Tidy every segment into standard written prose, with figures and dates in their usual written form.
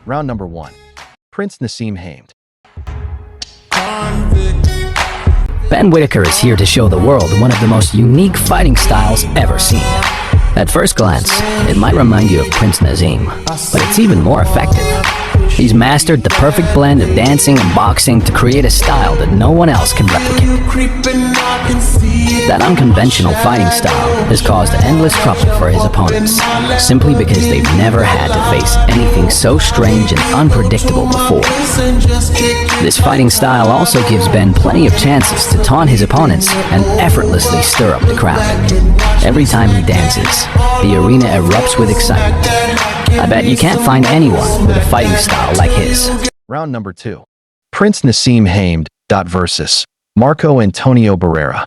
Round number 1. Prince Naseem Hamed. Ben Whitaker is here to show the world one of the most unique fighting styles ever seen. At first glance, it might remind you of Prince Naseem, but it's even more effective. He's mastered the perfect blend of dancing and boxing to create a style that no one else can replicate. That unconventional fighting style has caused endless trouble for his opponents, simply because they've never had to face anything so strange and unpredictable before. This fighting style also gives Ben plenty of chances to taunt his opponents and effortlessly stir up the crowd. Every time he dances, the arena erupts with excitement. I bet you can't find anyone with a fighting style like his. Round number 2. Prince Naseem Hamed versus Marco Antonio Barrera.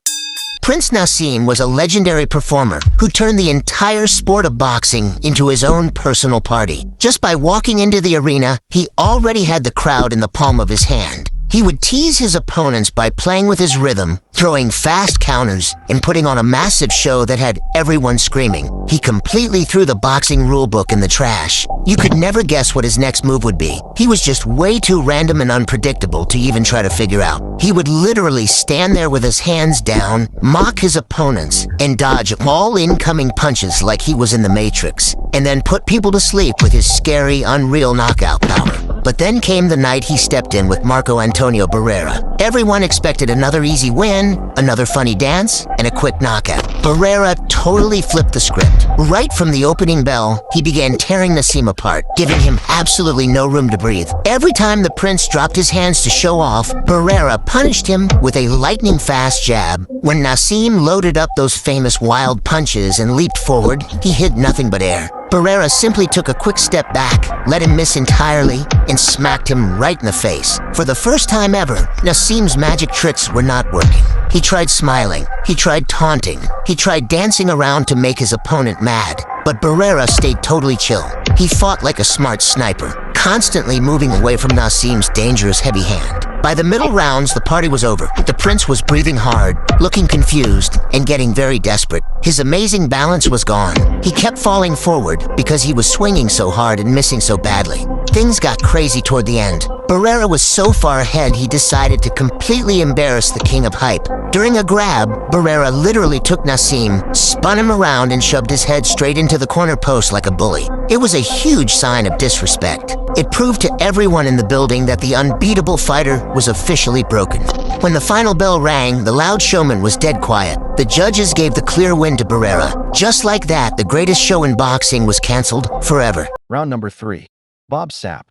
Prince Naseem was a legendary performer who turned the entire sport of boxing into his own personal party. Just by walking into the arena, he already had the crowd in the palm of his hand. He would tease his opponents by playing with his rhythm, throwing fast counters, and putting on a massive show that had everyone screaming. He completely threw the boxing rulebook in the trash. You could never guess what his next move would be. He was just way too random and unpredictable to even try to figure out. He would literally stand there with his hands down, mock his opponents, and dodge all incoming punches like he was in the Matrix, and then put people to sleep with his scary, unreal knockout power. But then came the night he stepped in with Marco Antonio Barrera. Everyone expected another easy win, another funny dance, and a quick knockout. Barrera totally flipped the script. Right from the opening bell, he began tearing Naseem apart, giving him absolutely no room to breathe. Every time the prince dropped his hands to show off, Barrera punished him with a lightning-fast jab. When Naseem loaded up those famous wild punches and leaped forward, he hit nothing but air. Barrera simply took a quick step back, let him miss entirely, and smacked him right in the face. For the first time ever, Naseem's magic tricks were not working. He tried smiling, he tried taunting, he tried dancing around to make his opponent mad. But Barrera stayed totally chill. He fought like a smart sniper, constantly moving away from Naseem's dangerous heavy hand. By the middle rounds, the party was over. The prince was breathing hard, looking confused, and getting very desperate. His amazing balance was gone. He kept falling forward because he was swinging so hard and missing so badly. Things got crazy toward the end. Barrera was so far ahead he decided to completely embarrass the king of hype. During a grab, Barrera literally took Naseem, spun him around, and shoved his head straight into the corner post like a bully. It was a huge sign of disrespect. It proved to everyone in the building that the unbeatable fighter was officially broken. When the final bell rang, the loud showman was dead quiet. The judges gave the clear win to Barrera. Just like that, the greatest show in boxing was canceled forever. Round number 3. Bob Sapp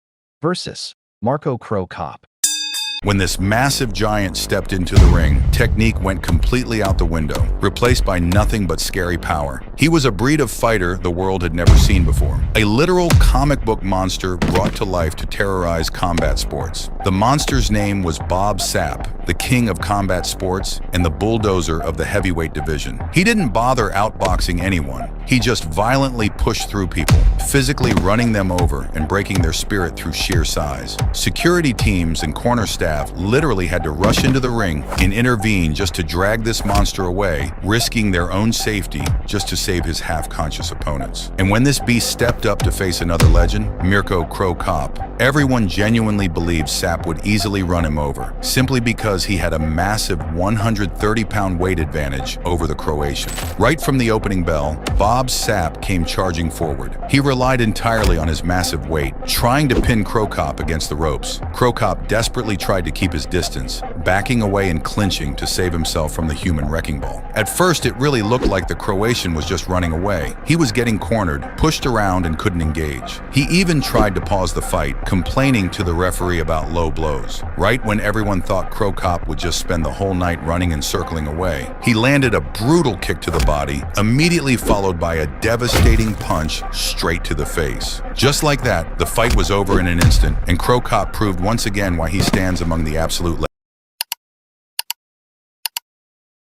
versus Mirko Cro Cop. When this massive giant stepped into the ring, technique went completely out the window, replaced by nothing but scary power. He was a breed of fighter the world had never seen before. A literal comic book monster brought to life to terrorize combat sports. The monster's name was Bob Sapp, the king of combat sports and the bulldozer of the heavyweight division. He didn't bother outboxing anyone. He just violently pushed through people, physically running them over and breaking their spirit through sheer size. Security teams and corner staff literally had to rush into the ring and intervene just to drag this monster away, risking their own safety just to save his half-conscious opponents. And when this beast stepped up to face another legend, Mirko Cro Cop, everyone genuinely believed Sapp would easily run him over, simply because he had a massive 130-pound weight advantage over the Croatian. Right from the opening bell, Bob Sapp came charging forward. He relied entirely on his massive weight, trying to pin Cro Cop against the ropes. Cro Cop desperately tried to keep his distance, backing away and clinching to save himself from the human wrecking ball. At first, it really looked like the Croatian was just running away. He was getting cornered, pushed around, and couldn't engage. He even tried to pause the fight, complaining to the referee about low blows. Right when everyone thought Cro Cop would just spend the whole night running and circling away, he landed a brutal kick to the body, immediately followed by a devastating punch straight to the face. Just like that, the fight was over in an instant, and Cro Cop proved once again why he stands among the absolute legends.